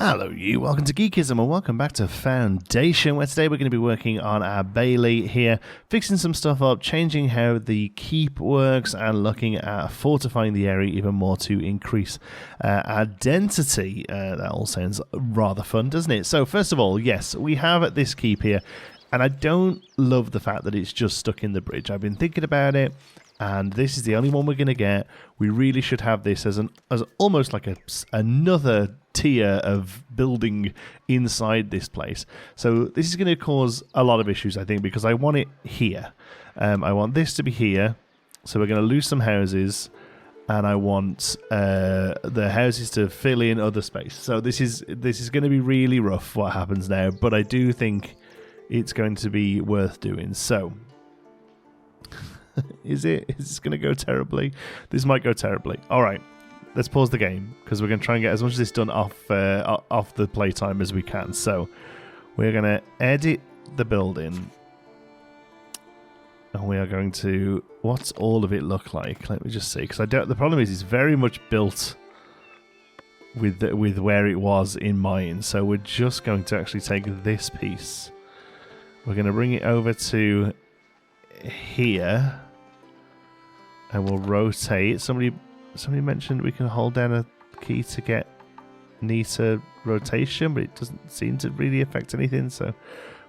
Hello you, welcome to Geekism and welcome back to Foundation, where today we're going to be working on our Bailey here, fixing some stuff up, changing how the keep works and looking at fortifying the area even more to increase our density. That all sounds rather fun, doesn't it? So first of all, yes, we have this keep here and I don't love the fact that it's just stuck in the bridge. I've been thinking about it. And this is the only one we're going to get. We really should have this as almost like another tier of building inside this place. So this is going to cause a lot of issues, I think, because I want it here. I want this to be here. So we're going to lose some houses, and I want the houses to fill in other space. So this is going to be really rough what happens now, but I do think it's going to be worth doing. So. Is this going to go terribly? This might go terribly. All right, let's pause the game because we're going to try and get as much of this done off the playtime as we can. So we're going to edit the building, and we are going to. What's all of it look like? Let me just see, because I don't. The problem is, it's very much built with where it was in mind. So we're just going to actually take this piece. We're going to bring it over to here. And we'll rotate. Somebody mentioned we can hold down a key to get neater rotation, but it doesn't seem to really affect anything, so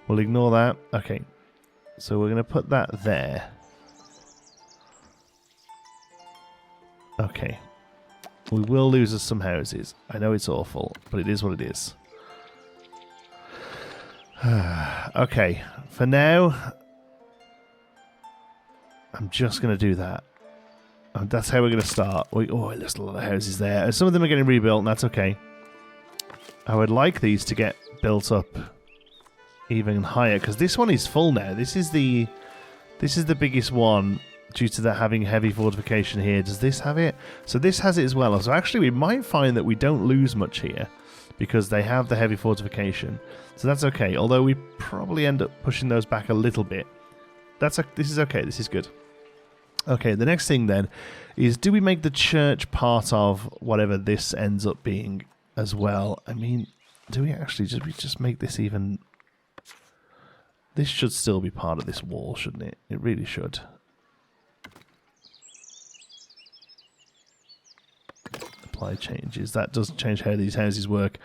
we'll ignore that. Okay, so we're going to put that there. Okay. We will lose us some houses. I know it's awful, but it is what it is. Okay, for now, I'm just going to do that. That's how we're going to start. There's a lot of houses there. Some of them are getting rebuilt, and that's okay. I would like these to get built up even higher, because this one is full now. This is the biggest one due to that having heavy fortification here. Does this have it? So this has it as well. So actually, we might find that we don't lose much here because they have the heavy fortification. So that's okay. Although we probably end up pushing those back a little bit. This is okay. This is good. Okay, the next thing then is, do we make the church part of whatever this ends up being as well? I mean, do we actually just make this even... This should still be part of this wall, shouldn't it? It really should. Apply changes. That does change how these houses work.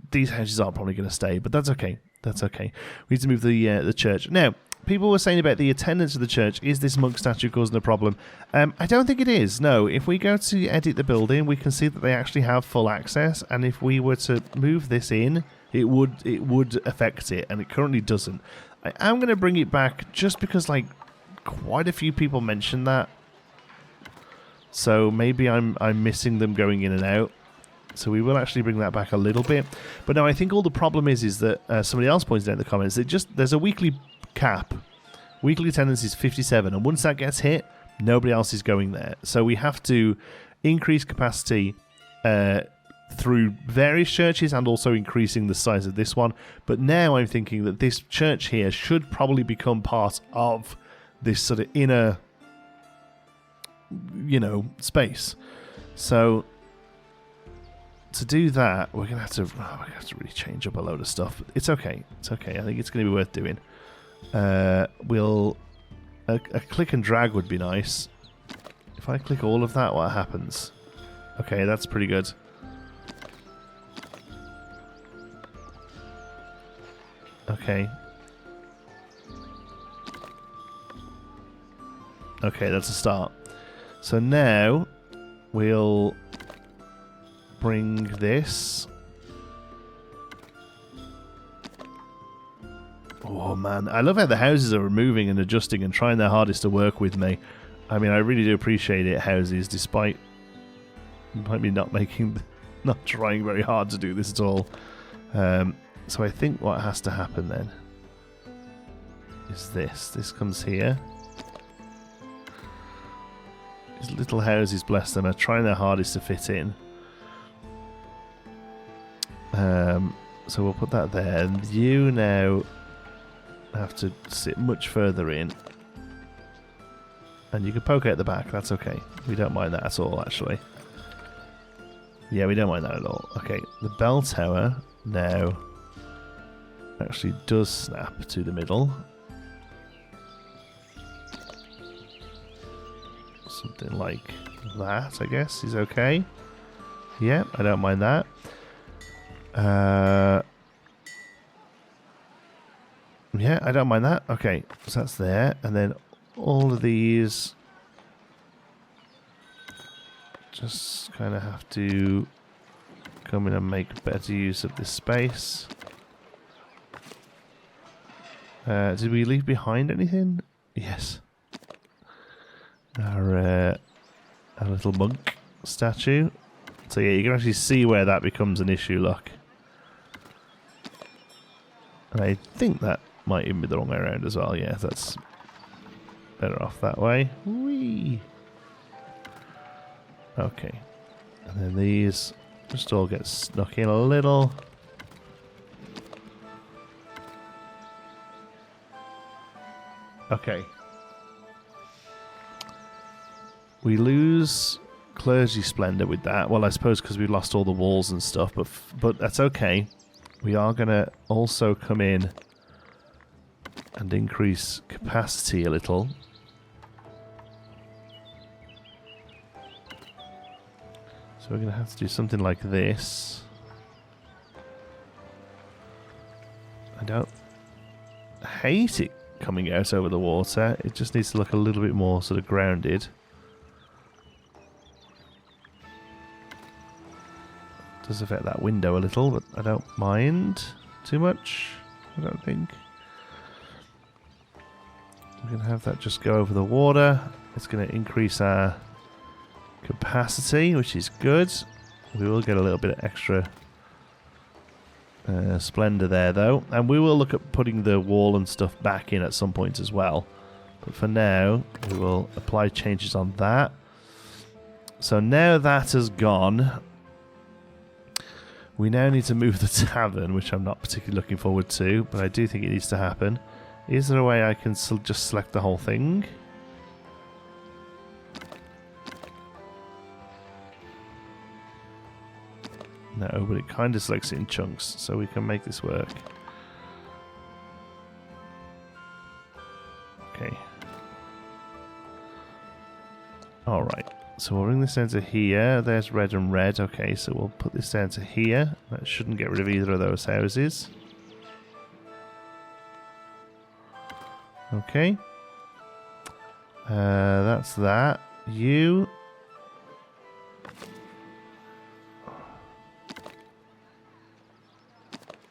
These houses aren't probably going to stay, but that's okay. That's okay. We need to move the church. Now, people were saying about the attendance of the church. Is this monk statue causing a problem? I don't think it is. No. If we go to edit the building, we can see that they actually have full access. And if we were to move this in, it would affect it, and it currently doesn't. I am going to bring it back just because, like, quite a few people mentioned that. So maybe I'm missing them going in and out. So we will actually bring that back a little bit. But no, I think all the problem is that somebody else pointed out in the comments that there's a weekly cap. Weekly attendance is 57, and once that gets hit, nobody else is going there. So we have to increase capacity through various churches and also increasing the size of this one. But now I'm thinking that this church here should probably become part of this sort of inner, space. So to do that, we're gonna have to really change up a load of stuff. It's okay. It's okay. I think it's going to be worth doing. A click and drag would be nice. If I click all of that, what happens? Okay, that's pretty good. Okay. Okay, that's a start. So now we'll bring this. Oh man, I love how the houses are moving and adjusting and trying their hardest to work with me. I mean, I really do appreciate it, houses, despite me not trying very hard to do this at all. So I think what has to happen then is this. This comes here. These little houses, bless them, are trying their hardest to fit in. So we'll put that there. And you now have to sit much further in. And you can poke out the back, that's okay. We don't mind that at all, actually. Yeah, we don't mind that at all. Okay, the bell tower now actually does snap to the middle. Something like that, I guess, is okay. Yeah, I don't mind that. Yeah, I don't mind that. Okay, so that's there. And then all of these just kind of have to come in and make better use of this space. Did we leave behind anything? Yes. Our little monk statue. So yeah, you can actually see where that becomes an issue, look. And I think that might even be the wrong way around as well. Yeah, that's better off that way. Whee! Okay. And then these just all get snuck in a little. Okay. We lose clergy splendor with that. Well, I suppose because we lost all the walls and stuff, but that's okay. We are going to also come in and increase capacity a little. So we're going to have to do something like this. I don't hate it coming out over the water. It just needs to look a little bit more sort of grounded. Does affect that window a little, but I don't mind too much, I don't think. We're going to have that just go over the water. It's going to increase our capacity, which is good. We will get a little bit of extra splendor there, though. And we will look at putting the wall and stuff back in at some point as well. But for now, we will apply changes on that. So now that has gone, we now need to move the tavern, which I'm not particularly looking forward to, but I do think it needs to happen. Is there a way I can just select the whole thing? No, but it kind of selects it in chunks, so we can make this work. Okay. Alright. So we'll bring this down to here. There's red and red. Okay, so we'll put this down to here. That shouldn't get rid of either of those houses. Okay. That's that. You.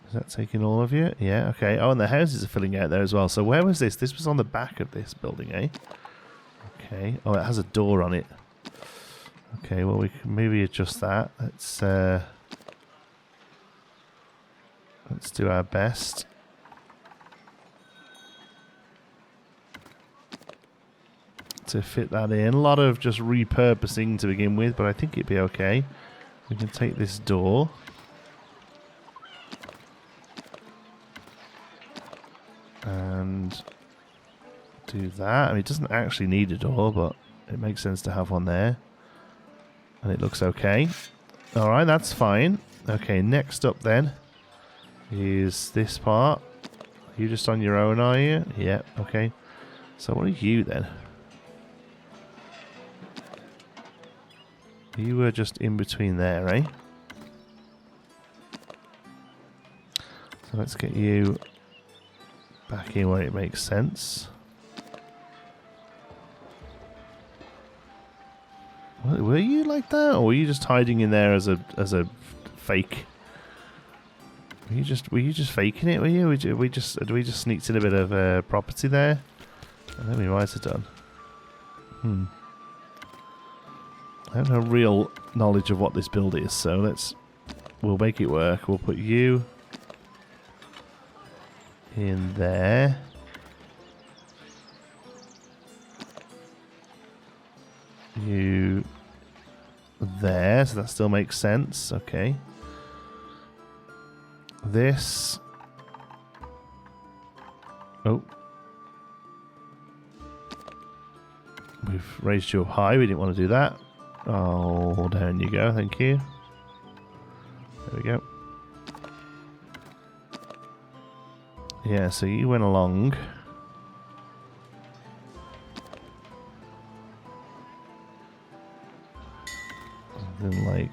Is that taking all of you? Yeah, okay. Oh, and the houses are filling out there as well. So where was this? This was on the back of this building, eh? Okay. Oh, it has a door on it. Okay, well, we can maybe adjust that. Let's do our best. To fit that in. A lot of just repurposing to begin with, but I think it'd be okay. We can take this door. And do that. I mean, it doesn't actually need a door, but it makes sense to have one there. And it looks okay. Alright, that's fine. Okay, next up then is this part. Are you just on your own, are you? Yeah, okay. So what are you then? You were just in between there, eh? So let's get you back in where it makes sense. Were you like that, or were you just hiding in there as a fake? Were you just faking it? Were you? We just sneaked in a bit of property there, and then we might have done. I have no real knowledge of what this build is, so we'll make it work. We'll put you in there. You there, so that still makes sense. Okay. This. Oh. We've raised you up high. We didn't want to do that. Oh, down you go. Thank you. There we go. Yeah, so you went along. Something like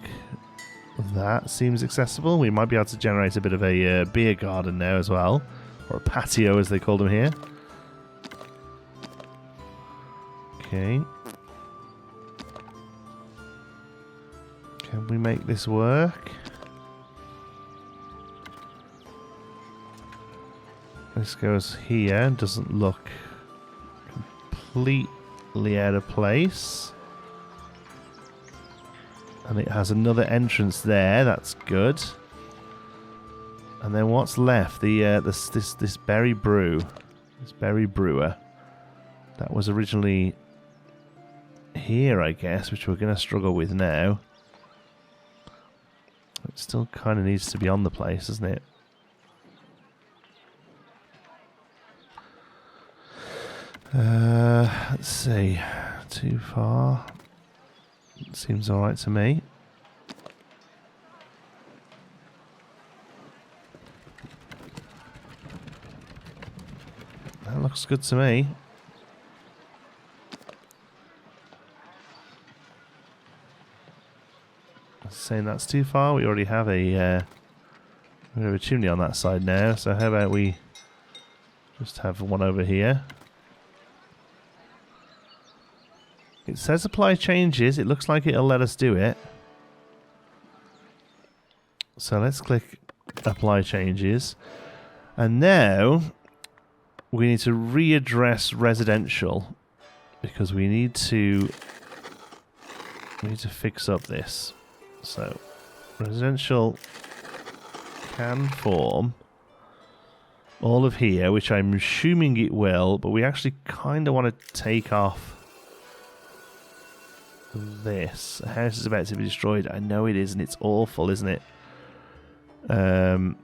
that seems accessible. We might be able to generate a bit of a beer garden now as well. Or a patio, as they call them here. Okay. Can we make this work? This goes here. Doesn't look completely out of place. And it has another entrance there. That's good. And then what's left? This berry brew. This berry brewer. That was originally here, I guess, which we're going to struggle with now. It still kind of needs to be on the place, doesn't it? Let's see. Too far. Seems alright to me. That looks good to me. Saying that's too far. We already have a chimney on that side now. So how about we just have one over here? It says apply changes. It looks like it'll let us do it. So let's click apply changes. And now we need to readdress residential because we need to fix up this. So residential can form all of here, which I'm assuming it will, but we actually kind of want to take off this. The house is about to be destroyed. I know it is, and it's awful, isn't it? In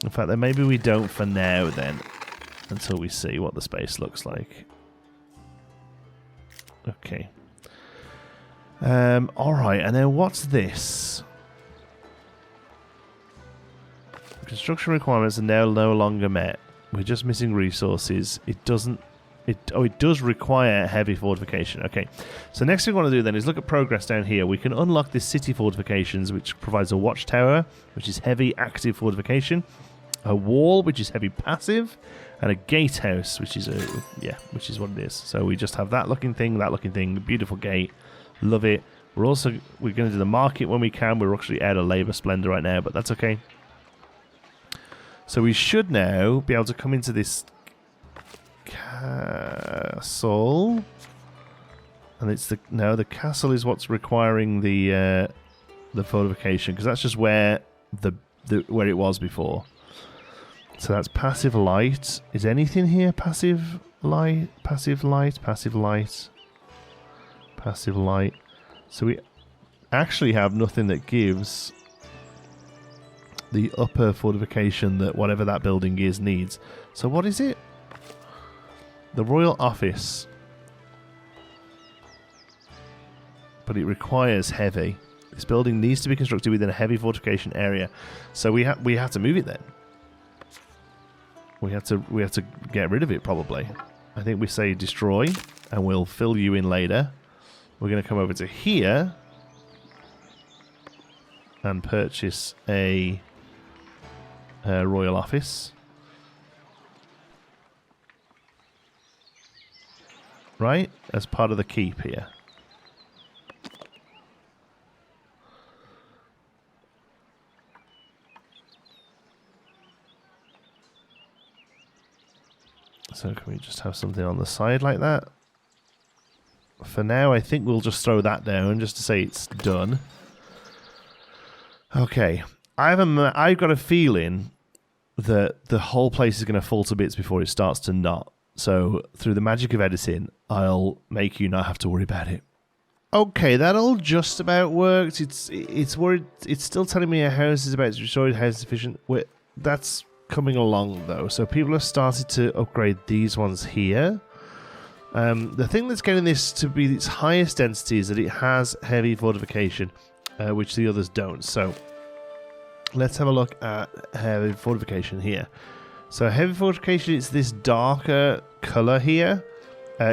fact, then maybe we don't for now then, until we see what the space looks like. Okay. Alright, and then what's this? Construction requirements are now no longer met. We're just missing resources. It does require heavy fortification. Okay, so next thing we want to do then is look at progress down here. We can unlock this city fortifications, which provides a watchtower, which is heavy active fortification, a wall, which is heavy passive, and a gatehouse, which is which is what it is. So we just have that looking thing, beautiful gate, love it. We're going to do the market when we can. We're actually out of labor splendor right now, but that's okay. So we should now be able to come into this castle, and it's the castle is what's requiring the fortification, because that's just where where it was before. So that's passive light. Is anything here passive light? Passive light. Passive light. Passive light. So we actually have nothing that gives the upper fortification that whatever that building is needs. So what is it? The Royal Office. But it requires heavy. This building needs to be constructed within a heavy fortification area. So we have to move it then. We have to get rid of it probably. I think we say destroy and we'll fill you in later. We're going to come over to here and purchase a Royal Office. Right? As part of the keep here. So can we just have something on the side like that? For now, I think we'll just throw that down just to say it's done. Okay. I've got a feeling that the whole place is going to fall to bits before it starts to not. So through the magic of editing, I'll make you not have to worry about it. Okay, that all just about worked. It's worried. It's still telling me a house is about to be destroyed. House sufficient. That's coming along though. So people have started to upgrade these ones here. The thing that's getting this to be its highest density is that it has heavy fortification, which the others don't. So let's have a look at heavy fortification here. So heavy fortification is this darker colour here,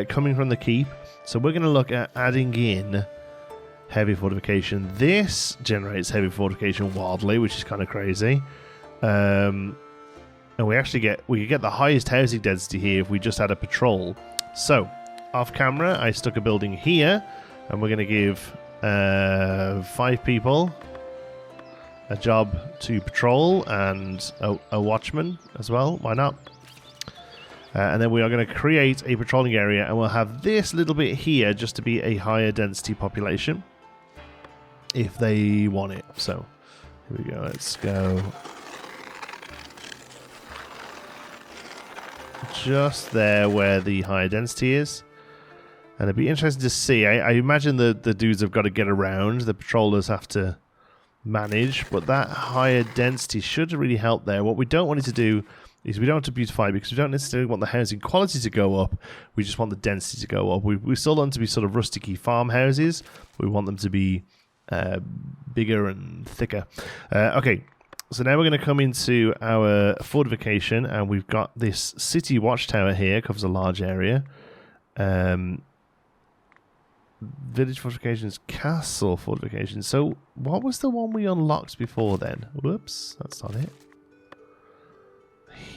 coming from the keep. So we're going to look at adding in heavy fortification. This generates heavy fortification wildly, which is kind of crazy. And we actually could get the highest housing density here if we just had a patrol. So off camera, I stuck a building here, and we're going to give 5 people a job to patrol and a watchman as well. Why not? And then we are going to create a patrolling area, and we'll have this little bit here just to be a higher density population if they want it. So here we go. Let's go just there where the higher density is. And it'd be interesting to see. I imagine the dudes have got to get around. The patrollers have to manage, but that higher density should really help there. What we don't want it to do is we don't want to beautify, because we don't necessarily want the housing quality to go up. We just want the density to go up. We still want them to be sort of rusticy farmhouses. We want them to be bigger and thicker. Okay, so now we're going to come into our fortification, and we've got this city watchtower here. Covers a large area. Village fortifications, castle fortifications. So what was the one we unlocked before then? Whoops, that's not it.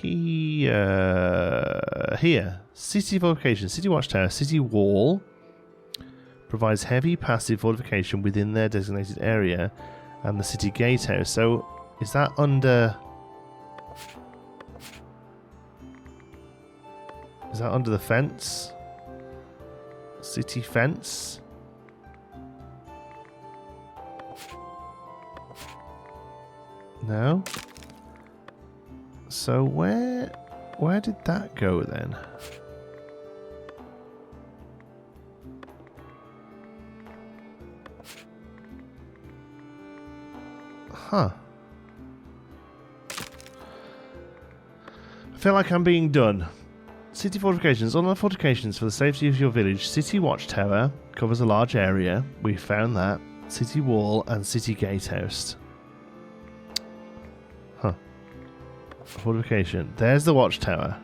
Here, city fortification, city watchtower, city wall provides heavy passive fortification within their designated area, and the city gatehouse. So is that under? Is that under the fence? City fence. No. So where did that go then? Huh. I feel like I'm being done. City fortifications. All the fortifications for the safety of your village. City watchtower covers a large area. We found that. City wall and city gatehouse. Huh. Fortification. There's the watchtower.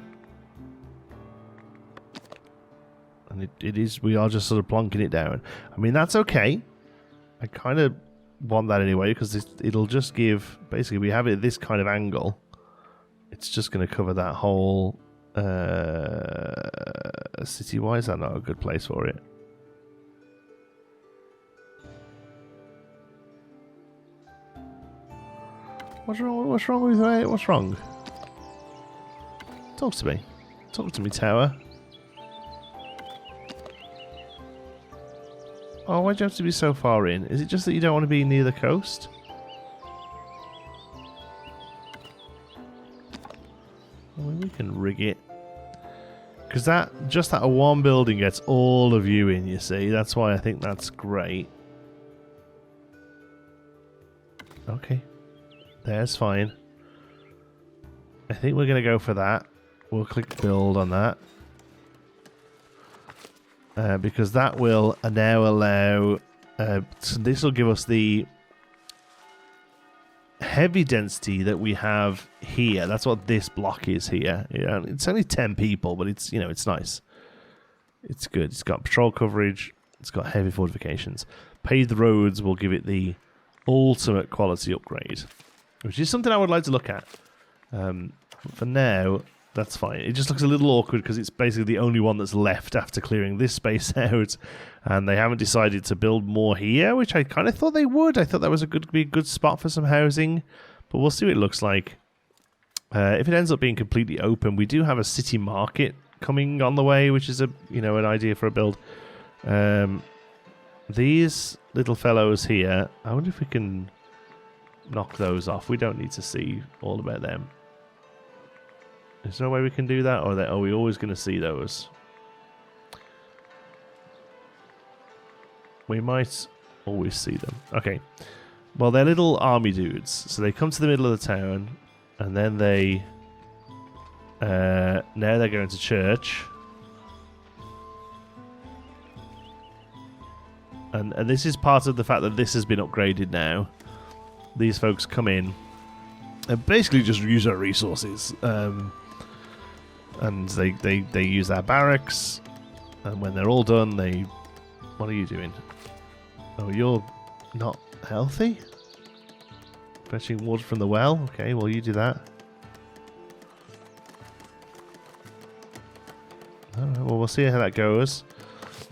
And it is. We are just sort of plonking it down. I mean, that's okay. I kind of want that anyway, because it'll just give. Basically, we have it at this kind of angle. It's just going to cover that whole. City. Why is that not a good place for it? What's wrong? What's wrong with it? What's wrong? Talk to me. Talk to me, tower. Oh, why'd you have to be so far in? Is it just that you don't want to be near the coast? I mean, we can rig it. Because that one building gets all of you in, you see. That's why I think that's great. Okay. There's fine. I think we're going to go for that. We'll click build on that. Because that will now allow... so this will give us the heavy density that we have here. That's what this block is here. Yeah, it's only 10 people, but it's, you know, it's nice. It's good. It's got patrol coverage. It's got heavy fortifications. Paved roads will give it the ultimate quality upgrade, which is something I would like to look at. For now, that's fine. It just looks a little awkward because it's basically the only one that's left after clearing this space out, and they haven't decided to build more here, which I kind of thought they would. I thought that was be a good spot for some housing, but we'll see what it looks like. If it ends up being completely open, we do have a city market coming on the way, which is an idea for a build. These little fellows here, I wonder if we can knock those off. We don't need to see all about them. Is there a way we can do that, or are we always going to see those? We might always see them. Okay. Well, they're little army dudes. So they come to the middle of the town, and then they... now they're going to church. And this is part of the fact that this has been upgraded now. These folks come in and basically just use our resources. and they use our barracks, and when they're all done, they... What are you doing? Oh, you're not healthy? Fetching water from the well? Okay, well, you do that. Alright, well, we'll see how that goes.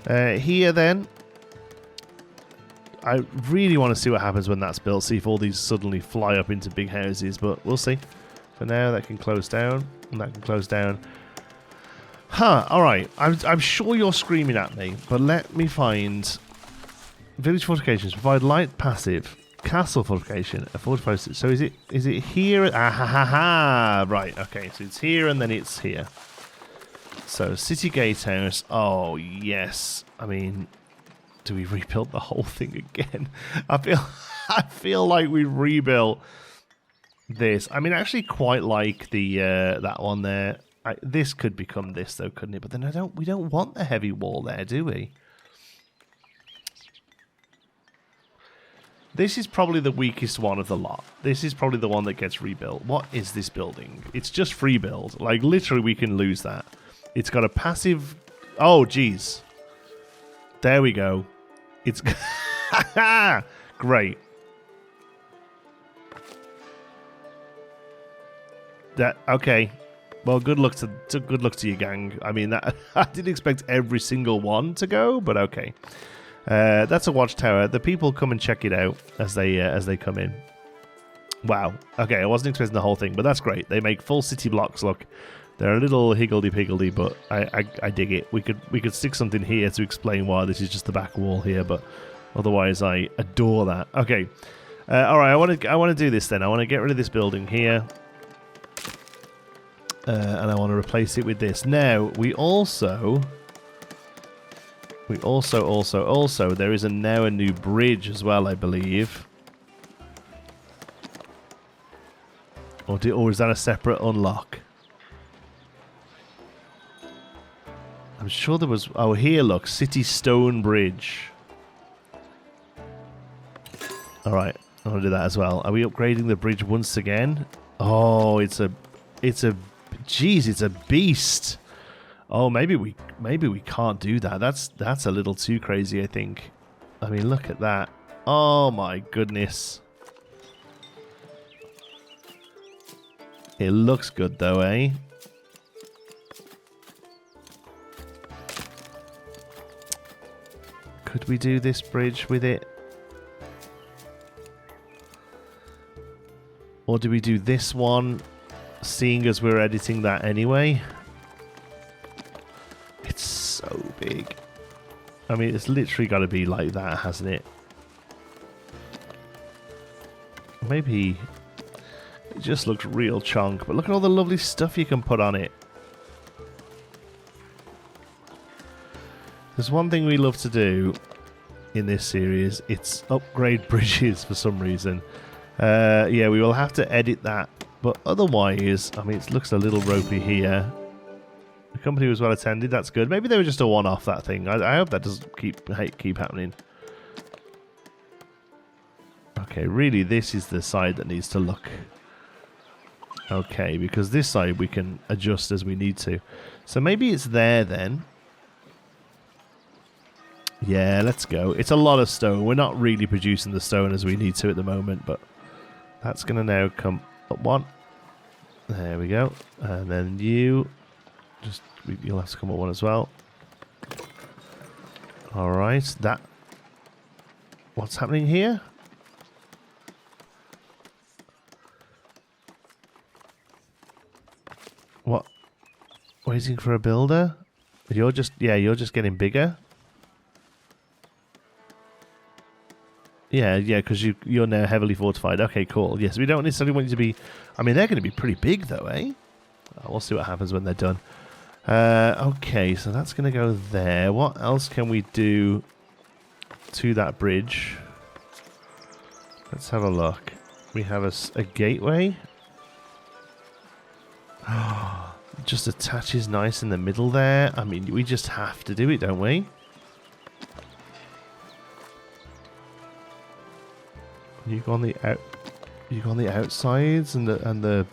Here, then, I really want to see what happens when that's built, see if all these suddenly fly up into big houses, but we'll see. For now, that can close down, and that can close down. Huh, alright. I'm sure you're screaming at me, but let me find... Village fortifications. Provide light passive. Castle fortification. A fortified... So is it here? Ah, ha, ha, ha. Right, okay. So it's here, and then it's here. So, City Gatehouse. Oh, yes. I mean... Do we rebuild the whole thing again? I feel like we rebuilt this. I mean, I actually quite like the that one there. This could become this though, couldn't it? But then we don't want the heavy wall there, do we? This is probably the weakest one of the lot. This is probably the one that gets rebuilt. What is this building? It's just free build. Like, literally, we can lose that. It's got a passive... Oh, jeez. There we go. It's... Great. Okay. Well, good luck to you, gang. I mean, that I didn't expect every single one to go, but okay. That's a watchtower. The people come and check it out as they come in. Wow. Okay, I wasn't expecting the whole thing, but that's great. They make full city blocks look. They're a little higgledy-piggledy, but I dig it. We could stick something here to explain why this is just the back wall here, but otherwise I adore that. Okay. All right, I want to do this then. I want to get rid of this building here. And I want to replace it with this. Now, there is now a new bridge as well, I believe. Or is that a separate unlock? I'm sure there was... Oh, here, look. City Stone Bridge. Alright, I want to do that as well. Are we upgrading the bridge once again? Oh, it's a... Jeez, it's a beast. Oh, maybe we can't do that. That's a little too crazy, I think. I mean, look at that. Oh my goodness. It looks good though, eh? Could we do this bridge with it? Or do we do this one? Seeing as we're editing that anyway. It's so big. I mean, it's literally got to be like that, hasn't it? Maybe it just looks real chunk, but look at all the lovely stuff you can put on it. There's one thing we love to do in this series. It's upgrade bridges for some reason. Yeah, we will have to edit that. But otherwise, I mean, it looks a little ropey here. The company was well attended. That's good. Maybe they were just a one-off, that thing. I hope that doesn't keep happening. Okay, really, this is the side that needs to look okay, because this side we can adjust as we need to. So maybe it's there then. Yeah, let's go. It's a lot of stone. We're not really producing the stone as we need to at the moment, but that's going to now come up one. There we go. And then you'll have to come up one as well. All right. What's happening here? What? Waiting for a builder? You're just getting bigger. Yeah, because you're now heavily fortified. Okay, cool. Yes, we don't necessarily want you to be... I mean, they're going to be pretty big, though, eh? We'll see what happens when they're done. Okay, so that's going to go there. What else can we do to that bridge? Let's have a look. We have a gateway. Just attaches nice in the middle there. I mean, we just have to do it, don't we? You go on the outsides and the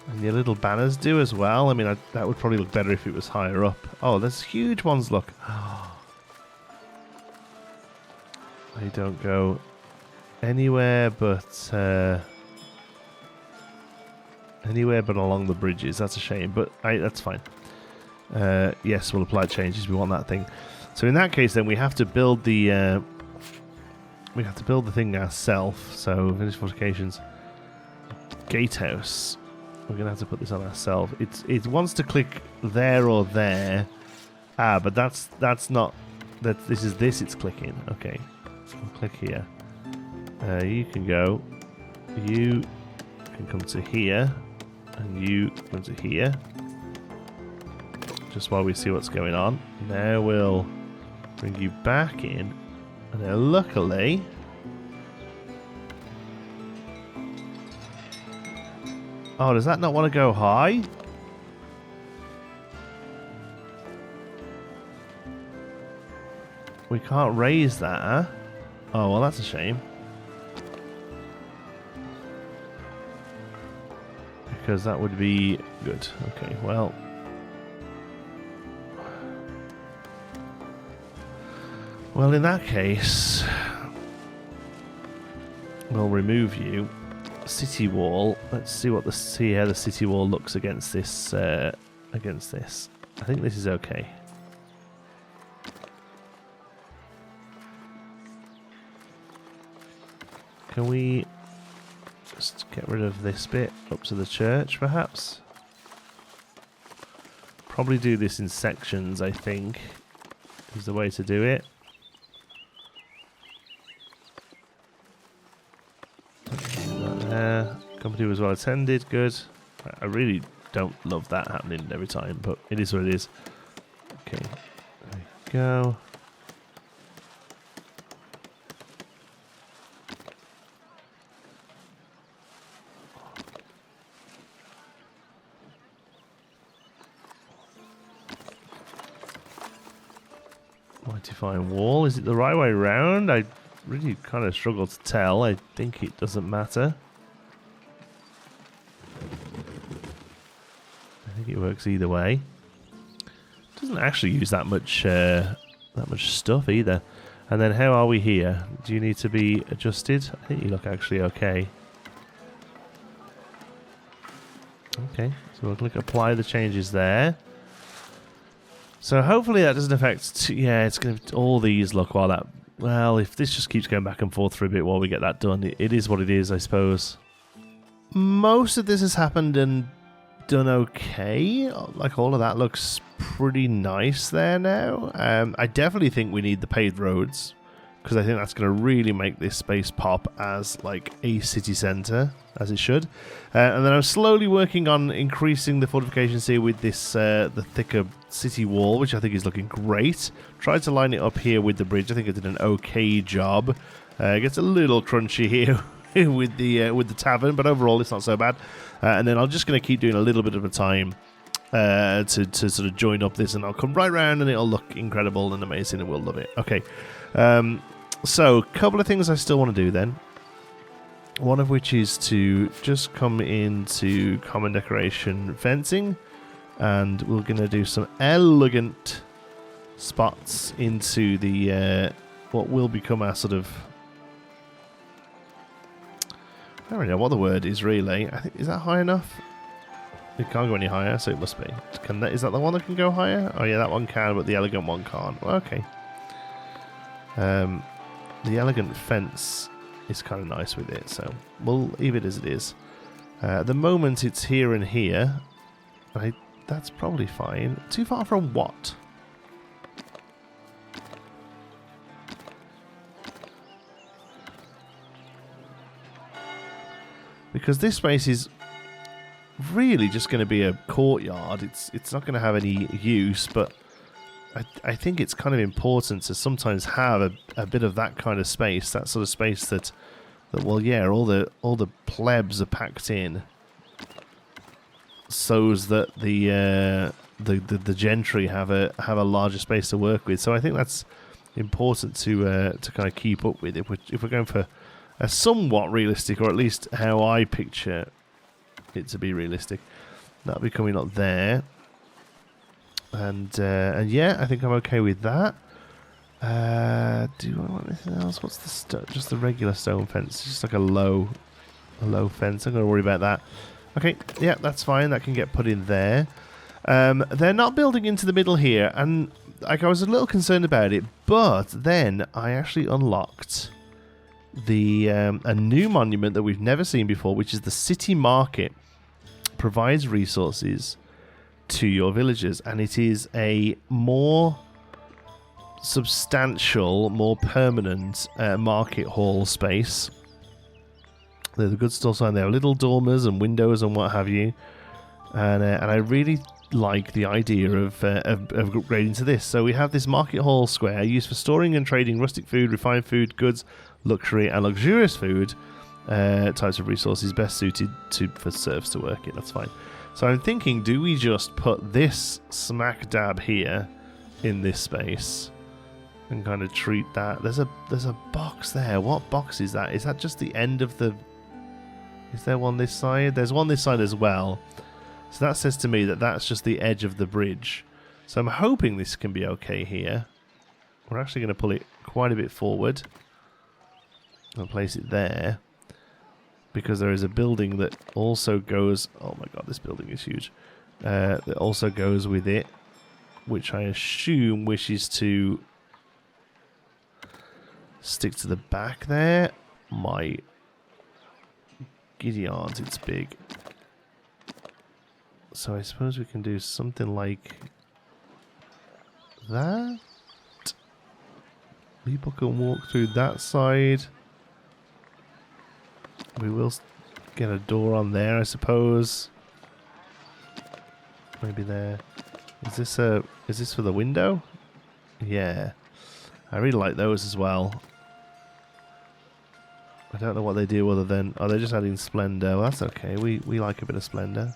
And your little banners do as well. I mean, that would probably look better if it was higher up. Oh, there's huge ones, look. They don't go anywhere but along the bridges. That's a shame, but that's fine. Yes, we'll apply changes. We want that thing. So in that case, then we have to build the thing ourselves. So finish fortifications, gatehouse. We're gonna have to put this on ourselves. It wants to click there or there. But that's not that. This is this. It's clicking. Okay, so we'll click here. You can go. You can come to here, and you come to here. Just while we see what's going on. Now we'll bring you back in, and then luckily. Oh, does that not want to go high? We can't raise that, huh? Oh, well, that's a shame. Because that would be good. Okay, well. Well, in that case, we'll remove you. City wall. Let's see how the city wall looks against this. I think this is okay. Can we just get rid of this bit up to the church, perhaps? Probably do this in sections, I think, is the way to do it. Company was well attended, good. I really don't love that happening every time, but it is what it is. Okay, there we go. Mighty fine wall. Is it the right way round? I really kind of struggle to tell. I think it doesn't matter. I think it works either way. It doesn't actually use that much stuff either. And then how are we here? Do you need to be adjusted? I think you look actually okay. Okay, so we'll click apply the changes there. So hopefully that doesn't affect. Yeah, it's going to all these look while that. Well, if this just keeps going back and forth for a bit while we get that done, it is what it is, I suppose. Most of this has happened and done okay. Like, all of that looks pretty nice there now. I definitely think we need the paved roads, because I think that's going to really make this space pop as like a city centre, as it should. And then I'm slowly working on increasing the fortifications here with this the thicker city wall, which I think is looking great. Tried to line it up here with the bridge. I think I did an okay job. It gets a little crunchy here with the tavern, but overall it's not so bad. And then I'm just going to keep doing a little bit of a time to sort of join up this, and I'll come right round and it'll look incredible and amazing and we'll love it. Okay, so a couple of things I still want to do then. One of which is to just come into common decoration fencing, and we're going to do some elegant spots into the what will become our sort of, I don't really know what the word is really. I think, is that high enough? It can't go any higher, so it must be. Is that the one that can go higher? Oh yeah, that one can, but the elegant one can't. Well, okay. The elegant fence is kind of nice with it, so we'll leave it as it is. At the moment it's here and here. That's probably fine. Too far from what? Because this space is really just going to be a courtyard. It's not going to have any use, but I think it's kind of important to sometimes have a bit of that kind of space, that sort of space that well, yeah, all the plebs are packed in, so that the gentry have a larger space to work with. So I think that's important to kind of keep up with if we're going for a somewhat realistic, or at least how I picture it to be realistic. That'll be coming up there. And yeah, I think I'm okay with that. Do I want anything else? What's the just the regular stone fence? It's just like a low fence. I'm going to worry about that. Okay, yeah, that's fine. That can get put in there. They're not building into the middle here, and like I was a little concerned about it, but then I actually unlocked the a new monument that we've never seen before, which is the city market. Provides resources to your villagers, and it is a more substantial, more permanent market hall space. There's a good store sign there, little dormers and windows and what have you, and I really like the idea of upgrading to this. So we have this market hall square used for storing and trading rustic food, refined food, goods, luxury and luxurious food. Types of resources best suited for serfs to work in. That's fine. So I'm thinking, do we just put this smack dab here in this space and kind of treat that? There's a box there. What box is that? Is that just the end of the... Is there one this side? There's one this side as well. So that says to me that that's just the edge of the bridge. So I'm hoping this can be okay here. We're actually going to pull it quite a bit forward and place it there. Because there is a building that also goes... Oh my god, this building is huge. That also goes with it, which I assume wishes to stick to the back there. My giddy aunt, it's big. So I suppose we can do something like that. People can walk through that side. We will get a door on there, I suppose. Maybe there. Is this for the window? Yeah. I really like those as well. I don't know what they do other than... Oh, they're just adding splendor. Well, that's okay. We like a bit of splendor.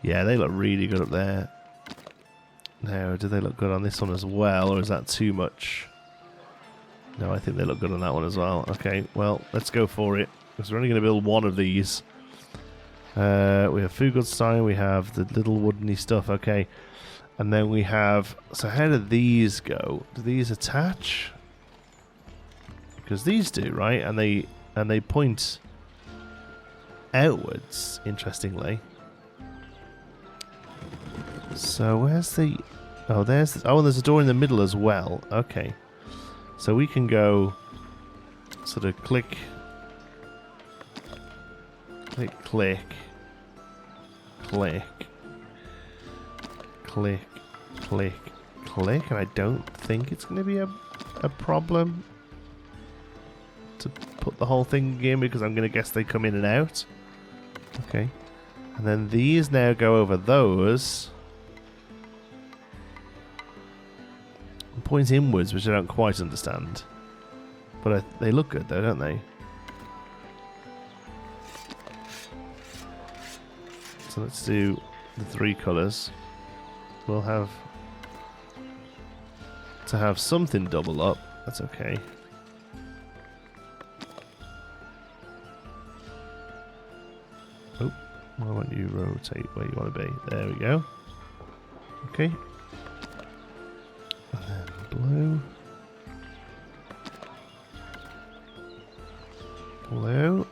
Yeah, they look really good up there. Now, do they look good on this one as well, or is that too much? No, I think they look good on that one as well. Okay, well, let's go for it. Because we're only going to build one of these. We have food goods sign, we have the little woodeny stuff, okay. And then we have... So how do these go? Do these attach? Because these do, right? And they point outwards, interestingly. So where's the... Oh, there's a door in the middle as well. Okay. So we can go sort of click... Click, click, click, click, click, click, and I don't think it's going to be a problem to put the whole thing in, because I'm going to guess they come in and out. Okay. And then these now go over those. And point inwards, which I don't quite understand. But they look good though, don't they? So let's do the 3 colours. We'll have to have something double up. That's okay. Oh, why won't you rotate where you want to be? There we go. Okay. And then blue. Blue.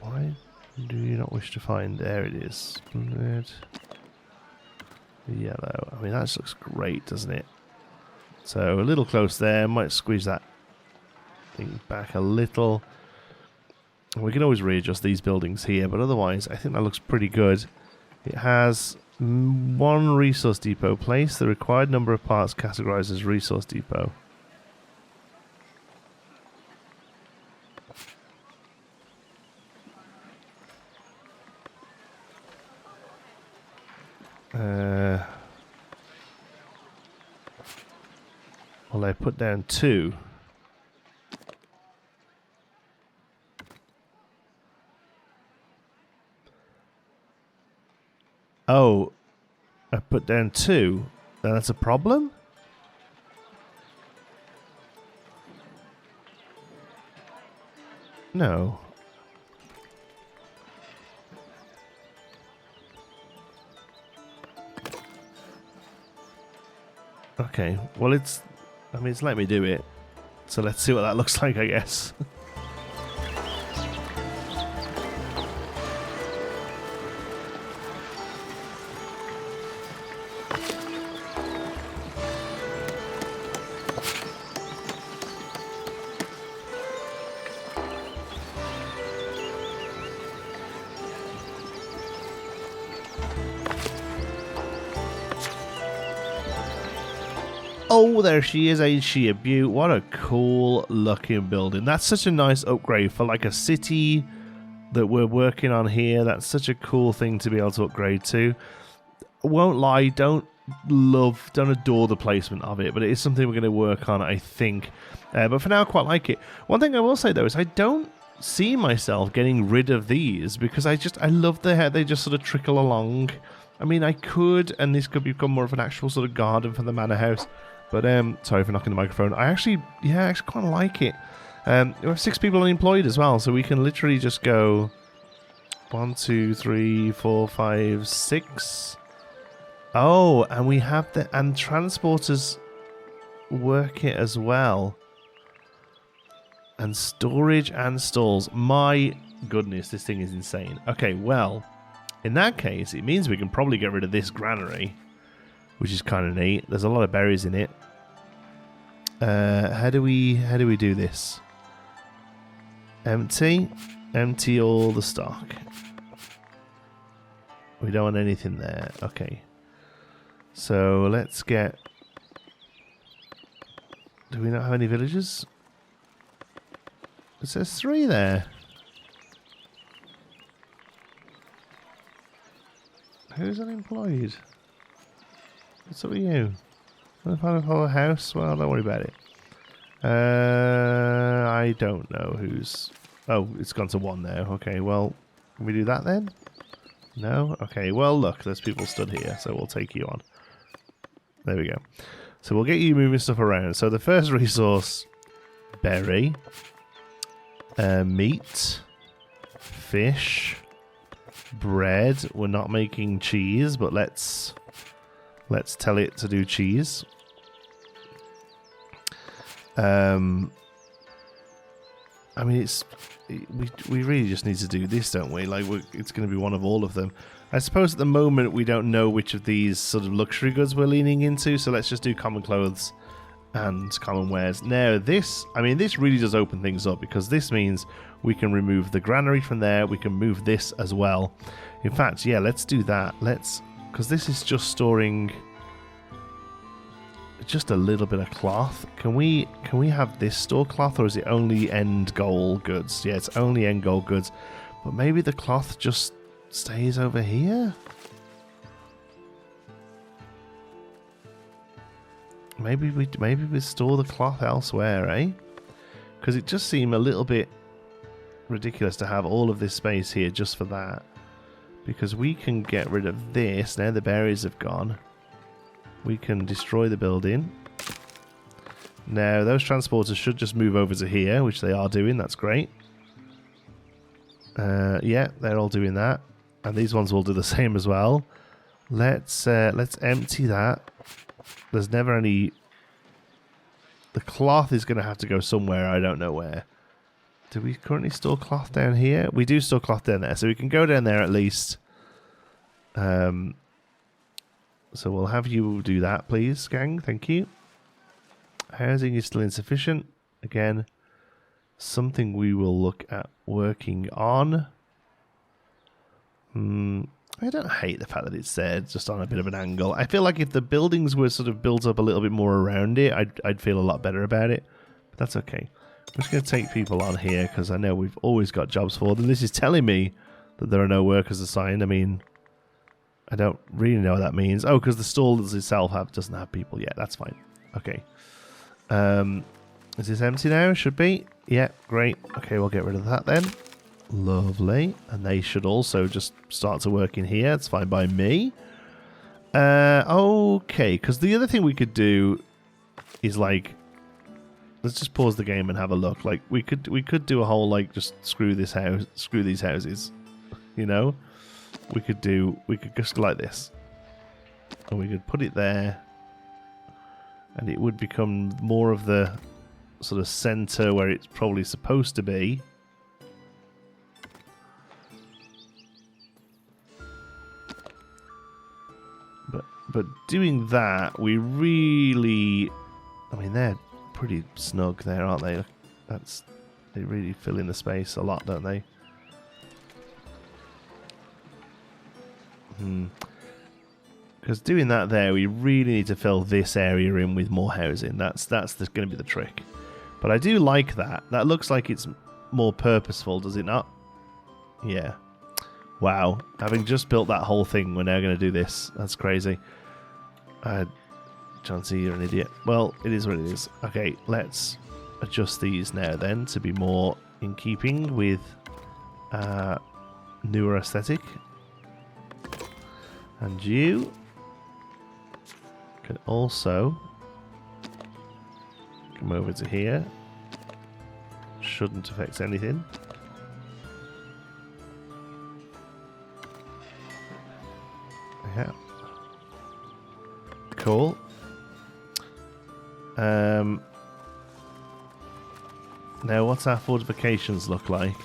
Why do you not wish to find? There it is. Red. Yellow. I mean, that just looks great, doesn't it? So a little close there. Might squeeze that thing back a little. We can always readjust these buildings here, but otherwise I think that looks pretty good. It has 1 resource depot. Place the required number of parts categorized as resource depot. Well, I put down 2. Oh, I put down 2. Then that's a problem? No. Okay, well it's let me do it. So let's see what that looks like, I guess. Oh, there she is, ain't she a beaut? What a cool looking building. That's such a nice upgrade for like a city that we're working on here. That's such a cool thing to be able to upgrade to. Won't lie, don't adore the placement of it, but it is something we're going to work on, I think. But for now, I quite like it. One thing I will say though is I don't see myself getting rid of these because I love how they just sort of trickle along. I mean, I could, and this could become more of an actual sort of garden for the manor house. But, sorry for knocking the microphone. I actually kind of like it. We have 6 people unemployed as well, so we can literally just go 1, 2, 3, 4, 5, 6. Oh, and we have and transporters work it as well. And storage and stalls. My goodness, this thing is insane. Okay, well, in that case, it means we can probably get rid of this granary, which is kind of neat. There's a lot of berries in it. How do we do this? Empty all the stock. We don't want anything there. Okay. So let's get. Do we not have any villagers? It says 3 there. Who's unemployed? What's up with you? Want to find a whole house? Well, don't worry about it. I don't know who's... Oh, it's gone to 1 now. Okay, well, can we do that then? No? Okay, well, look, there's people stood here, so we'll take you on. There we go. So we'll get you moving stuff around. So the first resource, berry, meat, fish, bread. We're not making cheese, but let's tell it to do cheese. I mean, we really just need to do this, don't we? Like, it's going to be one of all of them. I suppose at the moment we don't know which of these sort of luxury goods we're leaning into, so let's just do common clothes and common wares. Now, this really does open things up, because this means we can remove the granary from there. We can move this as well. In fact, yeah, let's do that. Because this is just storing just a little bit of cloth. Can we have this store cloth, or is it only end goal goods? Yeah, it's only end goal goods. But maybe the cloth just stays over here? Maybe we store the cloth elsewhere, eh? Because it just seemed a little bit ridiculous to have all of this space here just for that. Because we can get rid of this. Now the berries have gone. We can destroy the building. Now those transporters should just move over to here, which they are doing. That's great. Yeah, they're all doing that. And these ones will do the same as well. Let's empty that. There's never any... The cloth is going to have to go somewhere. I don't know where. Do we currently store cloth down here? We do store cloth down there, so we can go down there at least. So we'll have you do that, please, gang. Thank you. Housing is still insufficient. Again, something we will look at working on. I don't hate the fact that it's there just on a bit of an angle. I feel like if the buildings were sort of built up a little bit more around it, I'd feel a lot better about it. But that's okay. I'm just going to take people on here because I know we've always got jobs for them. This is telling me that there are no workers assigned. I mean, I don't really know what that means. Oh, because the stalls itself doesn't have people yet. That's fine. Okay. Is this empty now? Should be. Yeah, great. Okay, we'll get rid of that then. Lovely. And they should also just start to work in here. It's fine by me. Okay, because the other thing we could do is like let's just pause the game and have a look. Like we could do a whole like just screw these houses, you know. We could just go like this, and we could put it there, and it would become more of the sort of center where it's probably supposed to be. But doing that, we really, I mean, they're pretty snug there, aren't they? They really fill in the space a lot, don't they? Because doing that there, we really need to fill this area in with more housing. That's going to be the trick. But I do like that. That looks like it's more purposeful, does it not? Yeah. Wow. Having just built that whole thing, we're now going to do this. That's crazy. Chauncey, you're an idiot. Well, it is what it is. Okay, let's adjust these now then to be more in keeping with newer aesthetic. And you can also come over to here. Shouldn't affect anything. Yeah. Cool. Now, what's our fortifications look like?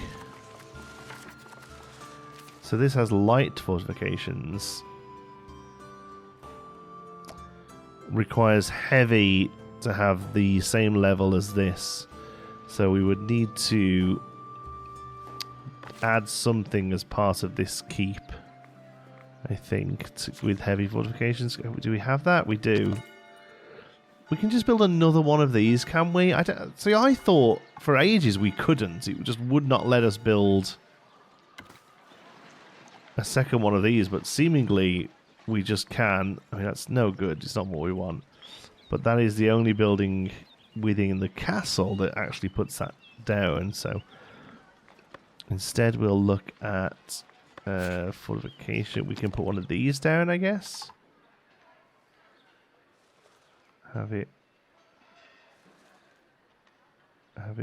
So this has light fortifications. Requires heavy to have the same level as this. So we would need to add something as part of this keep, I think, with heavy fortifications. Do we have that? We do. We can just build another one of these, can we? See, I thought for ages we couldn't. It just would not let us build a second one of these, but seemingly we just can. I mean, that's no good. It's not what we want. But that is the only building within the castle that actually puts that down. So instead we'll look at fortification. We can put one of these down, I guess. Have it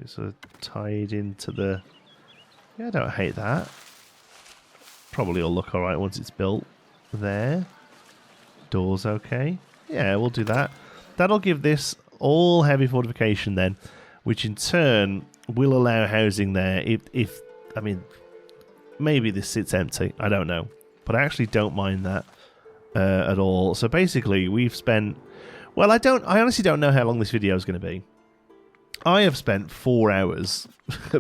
sort of tied into the... Yeah, I don't hate that. Probably will look alright once it's built. There. Doors okay. Yeah, we'll do that. That'll give this all heavy fortification then, which in turn will allow housing there. If I mean, maybe this sits empty. I don't know. But I actually don't mind that at all. So basically, we've spent... Well, I honestly don't know how long this video is going to be. I have spent 4 hours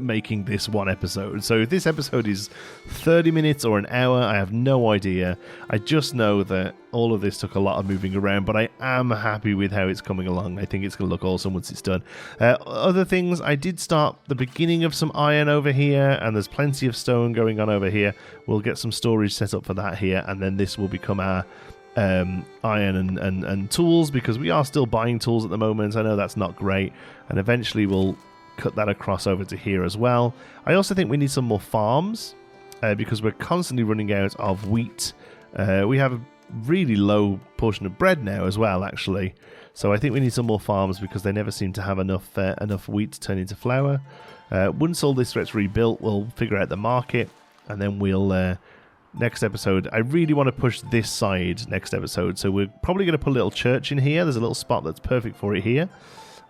making this one episode. So if this episode is 30 minutes or an hour, I have no idea. I just know that all of this took a lot of moving around, but I am happy with how it's coming along. I think it's going to look awesome once it's done. Other things, I did start the beginning of some iron over here, and there's plenty of stone going on over here. We'll get some storage set up for that here, and then this will become our... iron and tools, because we are still buying tools at the moment. I know that's not great, and eventually we'll cut that across over to here as well. I also think we need some more farms because we're constantly running out of wheat. We have a really low portion of bread now as well, actually, so I think we need some more farms because they never seem to have enough wheat to turn into flour. Once all this gets rebuilt, we'll figure out the market, and then we'll next episode, I really want to push this side next episode, so we're probably going to put a little church in here. There's a little spot that's perfect for it here.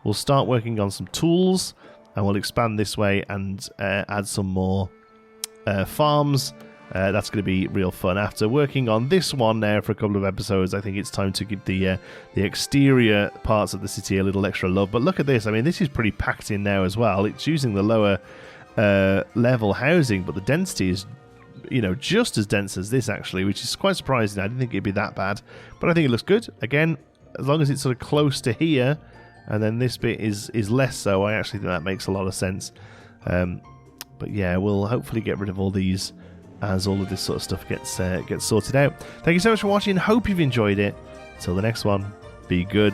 We'll start working on some tools, and we'll expand this way and add some more farms. That's going to be real fun. After working on this one now for a couple of episodes, I think it's time to give the exterior parts of the city a little extra love. But look at this. I mean, this is pretty packed in now as well. It's using the lower level housing, but the density is just as dense as this, actually, which is quite surprising. I didn't think it'd be that bad, but I think it looks good. Again, as long as it's sort of close to here, and then this bit is less so, I actually think that makes a lot of sense. But yeah, we'll hopefully get rid of all these as all of this sort of stuff gets sorted out. Thank you so much for watching. Hope you've enjoyed it. Till the next one, be good.